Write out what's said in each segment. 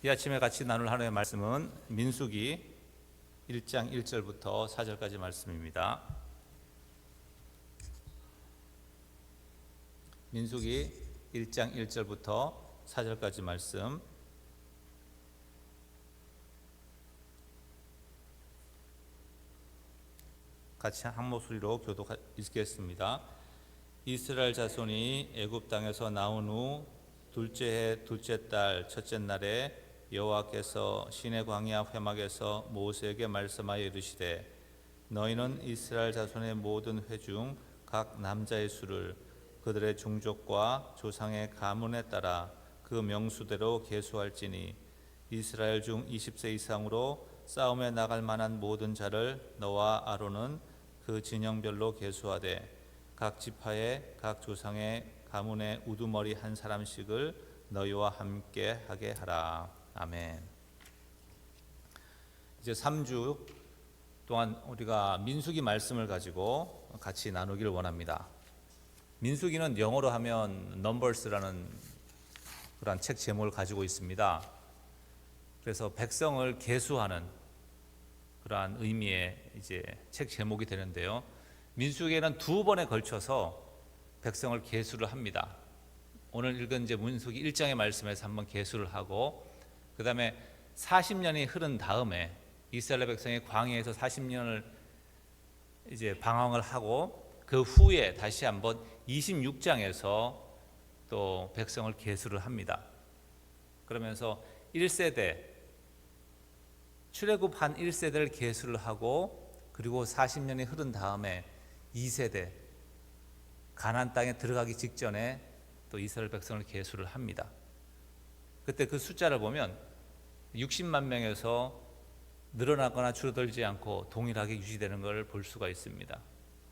이 아침에 같이 나눌 하나님의 말씀은 민수기 1장 1절부터 4절까지 말씀입니다. 민수기 1장 1절부터 4절까지 말씀, 같이 한 목소리로 교독 읽겠습니다. 이스라엘 자손이 애굽 땅에서 나온 후 둘째 해 둘째 달 첫째 날에 여호와께서 시내 광야 회막에서 모세에게 말씀하여 이르시되, 너희는 이스라엘 자손의 모든 회 중 각 남자의 수를 그들의 종족과 조상의 가문에 따라 그 명수대로 계수할지니, 이스라엘 중 20세 이상으로 싸움에 나갈 만한 모든 자를 너와 아론은 그 진영별로 계수하되 각 지파의 각 조상의 가문의 우두머리 한 사람씩을 너희와 함께 하게 하라. 아멘. 이제 3주 동안 우리가 민수기 말씀을 가지고 같이 나누기를 원합니다. 민수기는 영어로 하면 Numbers라는 그런 책 제목을 가지고 있습니다. 그래서 백성을 계수하는 그러한 의미의 이제 책 제목이 되는데요. 민수기에는 두 번에 걸쳐서 백성을 계수를 합니다. 오늘 읽은 이제 민수기 1장의 말씀에서 한번 계수를 하고, 그 다음에 40년이 흐른 다음에 이스라엘 백성이 광야에서 40년을 이제 방황을 하고, 그 후에 다시 한번 26장에서 또 백성을 계수를 합니다. 그러면서 1세대 출애굽한 1세대를 계수를 하고, 그리고 40년이 흐른 다음에 2세대 가나안 땅에 들어가기 직전에 또 이스라엘 백성을 계수를 합니다. 그때 그 숫자를 보면 60만 명에서 늘어나거나 줄어들지 않고 동일하게 유지되는 걸 볼 수가 있습니다.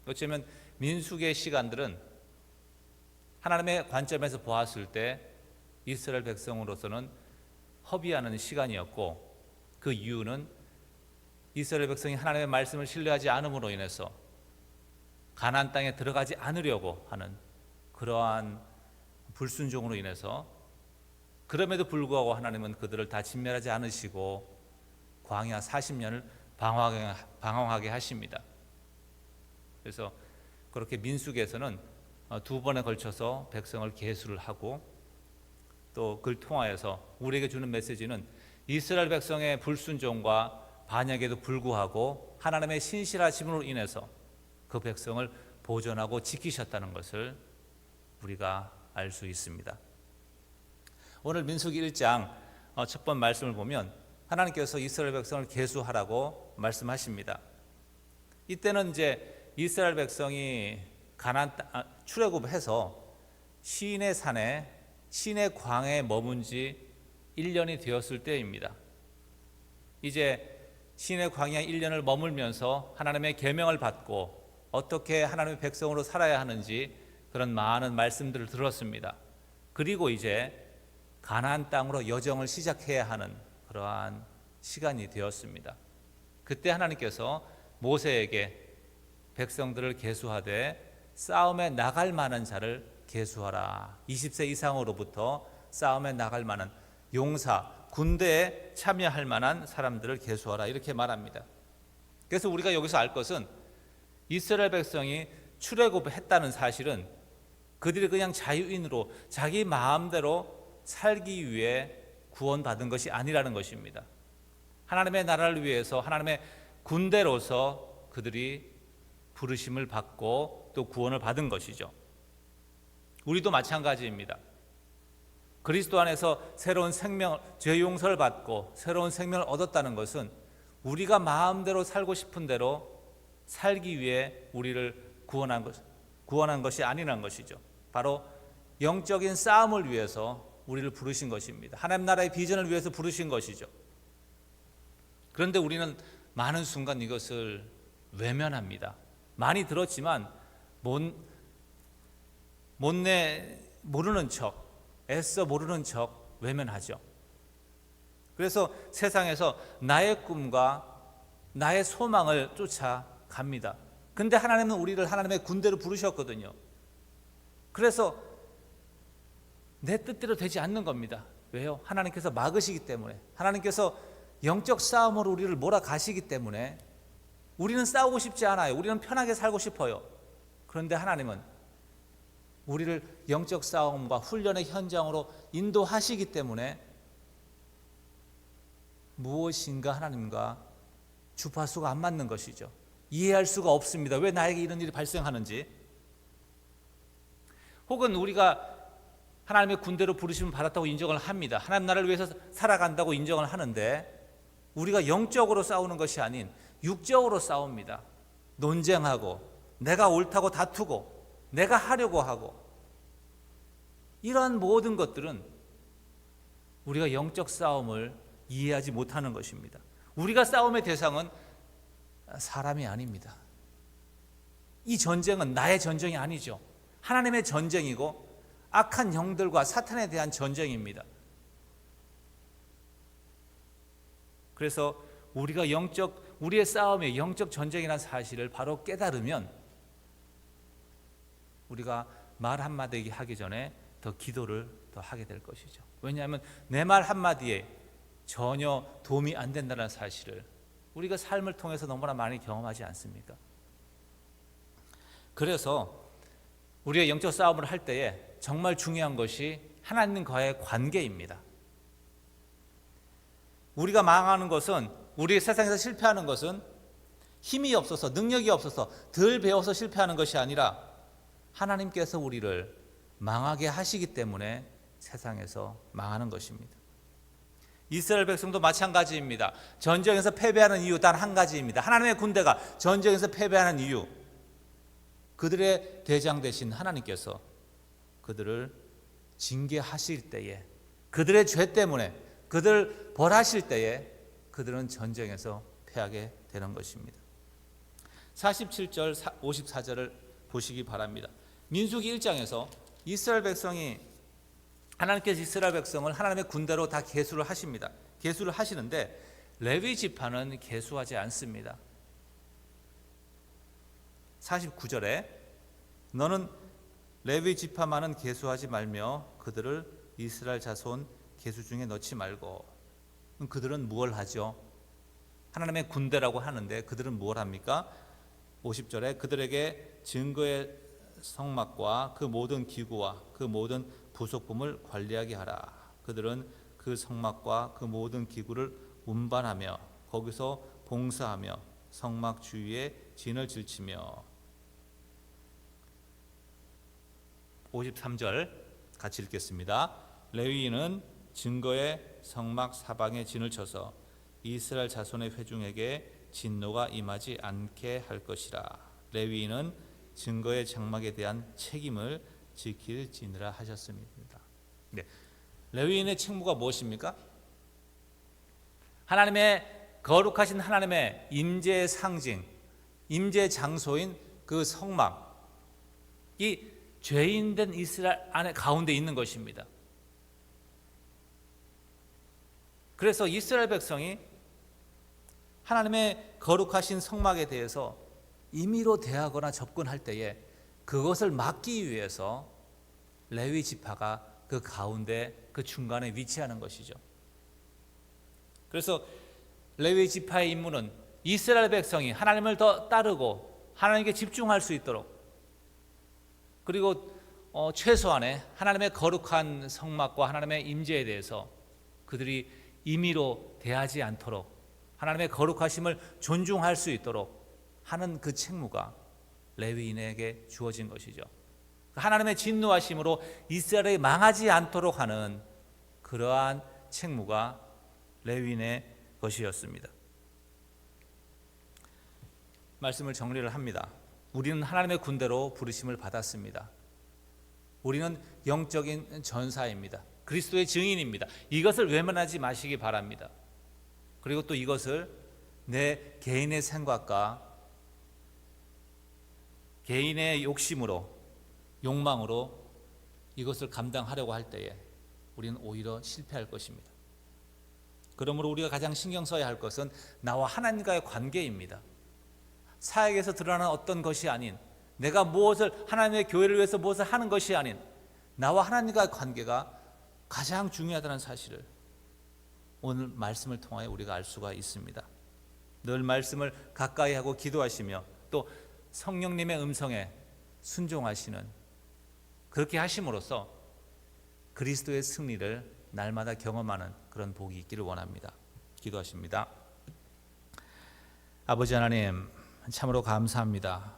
어쩌면 민수기의 시간들은 하나님의 관점에서 보았을 때 이스라엘 백성으로서는 허비하는 시간이었고, 그 이유는 이스라엘 백성이 하나님의 말씀을 신뢰하지 않음으로 인해서 가나안 땅에 들어가지 않으려고 하는 그러한 불순종으로 인해서, 그럼에도 불구하고 하나님은 그들을 다 진멸하지 않으시고 광야 40년을 방황하게 하십니다. 그래서 그렇게 민수기에서는 두 번에 걸쳐서 백성을 계수를 하고, 또 그걸 통하여서 우리에게 주는 메시지는 이스라엘 백성의 불순종과 반역에도 불구하고 하나님의 신실하심으로 인해서 그 백성을 보존하고 지키셨다는 것을 우리가 알 수 있습니다. 오늘 민수기 1장 첫 번 말씀을 보면 하나님께서 이스라엘 백성을 계수하라고 말씀하십니다. 이때는 이제 이스라엘 백성이 가나안 출애굽해서 시내 산에 시내 광야에 머문 지 1년이 되었을 때입니다. 이제 시내 광야에 1년을 머물면서 하나님의 계명을 받고 어떻게 하나님의 백성으로 살아야 하는지 그런 많은 말씀들을 들었습니다. 그리고 이제 가나안 땅으로 여정을 시작해야 하는 그러한 시간이 되었습니다. 그때 하나님께서 모세에게 백성들을 계수하되 싸움에 나갈 만한 자를 계수하라. 20세 이상으로부터 싸움에 나갈 만한 용사, 군대에 참여할 만한 사람들을 계수하라, 이렇게 말합니다. 그래서 우리가 여기서 알 것은 이스라엘 백성이 출애굽했다는 사실은 그들이 그냥 자유인으로 자기 마음대로 살기 위해 구원받은 것이 아니라는 것입니다. 하나님의 나라를 위해서 하나님의 군대로서 그들이 부르심을 받고 또 구원을 받은 것이죠. 우리도 마찬가지입니다. 그리스도 안에서 새로운 생명, 죄 용서를 받고 새로운 생명을 얻었다는 것은 우리가 마음대로 살고 싶은 대로 살기 위해 우리를 구원한 것이 아니라는 것이죠. 바로 영적인 싸움을 위해서 우리를 부르신 것입니다. 하나님 나라의 비전을 위해서 부르신 것이죠. 그런데 우리는 많은 순간 이것을 외면합니다. 많이 들었지만 모르는 척, 애써 모르는 척 외면하죠. 그래서 세상에서 나의 꿈과 나의 소망을 쫓아갑니다. 근데 하나님은 우리를 하나님의 군대로 부르셨거든요. 그래서 내 뜻대로 되지 않는 겁니다. 왜요? 하나님께서 막으시기 때문에, 하나님께서 영적 싸움으로 우리를 몰아가시기 때문에 우리는 싸우고 싶지 않아요. 우리는 편하게 살고 싶어요. 그런데 하나님은 우리를 영적 싸움과 훈련의 현장으로 인도하시기 때문에 무엇인가 하나님과 주파수가 안 맞는 것이죠. 이해할 수가 없습니다. 왜 나에게 이런 일이 발생하는지. 혹은 우리가 하나님의 군대로 부르심을 받았다고 인정을 합니다. 하나님 나라를 위해서 살아간다고 인정을 하는데 우리가 영적으로 싸우는 것이 아닌 육적으로 싸웁니다. 논쟁하고 내가 옳다고 다투고 내가 하려고 하고, 이러한 모든 것들은 우리가 영적 싸움을 이해하지 못하는 것입니다. 우리가 싸움의 대상은 사람이 아닙니다. 이 전쟁은 나의 전쟁이 아니죠. 하나님의 전쟁이고 악한 영들과 사탄에 대한 전쟁입니다. 그래서 우리가 우리의 싸움이 영적 전쟁이라는 사실을 바로 깨달으면 우리가 말 한마디 하기 전에 더 기도를 더 하게 될 것이죠. 왜냐하면 내 말 한마디에 전혀 도움이 안 된다는 사실을 우리가 삶을 통해서 너무나 많이 경험하지 않습니까? 그래서 우리가 영적 싸움을 할 때에 정말 중요한 것이 하나님과의 관계입니다. 우리가 망하는 것은, 우리 세상에서 실패하는 것은 힘이 없어서, 능력이 없어서, 덜 배워서 실패하는 것이 아니라 하나님께서 우리를 망하게 하시기 때문에 세상에서 망하는 것입니다. 이스라엘 백성도 마찬가지입니다. 전쟁에서 패배하는 이유 단 한 가지입니다. 하나님의 군대가 전쟁에서 패배하는 이유, 그들의 대장 되신 하나님께서 그들을 징계하실 때에, 그들의 죄 때문에 그들을 벌하실 때에 그들은 전쟁에서 패하게 되는 것입니다. 47절 54절을 보시기 바랍니다. 민수기 1장에서 이스라엘 백성이, 하나님께서 이스라엘 백성을 하나님의 군대로 다 계수를 하십니다. 계수를 하시는데 레위 지파는 계수하지 않습니다. 49절에 너는 레위 지파만은 계수하지 말며 그들을 이스라엘 자손 계수 중에 넣지 말고. 그들은 무엇을 하죠? 하나님의 군대라고 하는데 그들은 무엇을 합니까? 50절에 그들에게 증거의 성막과 그 모든 기구와 그 모든 부속품을 관리하게 하라. 그들은 그 성막과 그 모든 기구를 운반하며 거기서 봉사하며 성막 주위에 진을 질치며. 53절 같이 읽겠습니다. 레위인은 증거의 성막 사방에 진을 쳐서 이스라엘 자손의 회중에게 진노가 임하지 않게 할 것이라. 레위인은 증거의 장막에 대한 책임을 지킬지니라 하셨습니다. 네. 레위인의 책무가 무엇입니까? 하나님의 거룩하신 하나님의 임재의 상징, 임재 장소인 그 성막, 이 죄인된 이스라엘 안에 가운데 있는 것입니다. 그래서 이스라엘 백성이 하나님의 거룩하신 성막에 대해서 임의로 대하거나 접근할 때에 그것을 막기 위해서 레위 지파가 그 가운데, 그 중간에 위치하는 것이죠. 그래서 레위 지파의 임무는 이스라엘 백성이 하나님을 더 따르고 하나님께 집중할 수 있도록, 그리고 최소한의 하나님의 거룩한 성막과 하나님의 임재에 대해서 그들이 임의로 대하지 않도록 하나님의 거룩하심을 존중할 수 있도록 하는 그 책무가 레위인에게 주어진 것이죠. 하나님의 진노하심으로 이스라엘이 망하지 않도록 하는 그러한 책무가 레위인의 것이었습니다. 말씀을 정리를 합니다. 우리는 하나님의 군대로 부르심을 받았습니다. 우리는 영적인 전사입니다. 그리스도의 증인입니다. 이것을 외면하지 마시기 바랍니다. 그리고 또 이것을 내 개인의 생각과 개인의 욕심으로, 욕망으로 이것을 감당하려고 할 때에 우리는 오히려 실패할 것입니다. 그러므로 우리가 가장 신경 써야 할 것은 나와 하나님과의 관계입니다. 사역에서 드러나는 어떤 것이 아닌, 내가 무엇을, 하나님의 교회를 위해서 무엇을 하는 것이 아닌, 나와 하나님과의 관계가 가장 중요하다는 사실을 오늘 말씀을 통하여 우리가 알 수가 있습니다. 늘 말씀을 가까이 하고 기도하시며 또 성령님의 음성에 순종하시는, 그렇게 하심으로써 그리스도의 승리를 날마다 경험하는 그런 복이 있기를 원합니다. 기도하십니다. 아버지 하나님, 참으로 감사합니다.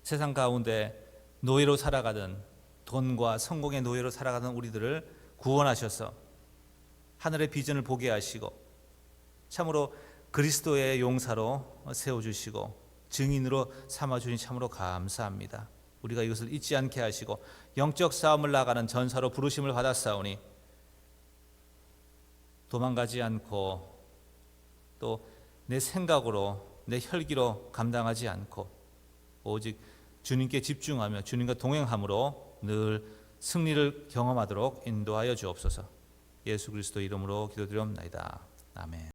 세상 가운데 노예로 살아가던, 돈과 성공의 노예로 살아가던 우리들을 구원하셔서 하늘의 비전을 보게 하시고 참으로 그리스도의 용사로 세워주시고 증인으로 삼아주니 참으로 감사합니다. 우리가 이것을 잊지 않게 하시고 영적 싸움을 나가는 전사로 부르심을 받았사오니 도망가지 않고 또 내 생각으로 내 혈기로 감당하지 않고 오직 주님께 집중하며 주님과 동행함으로 늘 승리를 경험하도록 인도하여 주옵소서. 예수 그리스도 이름으로 기도드리옵나이다. 아멘.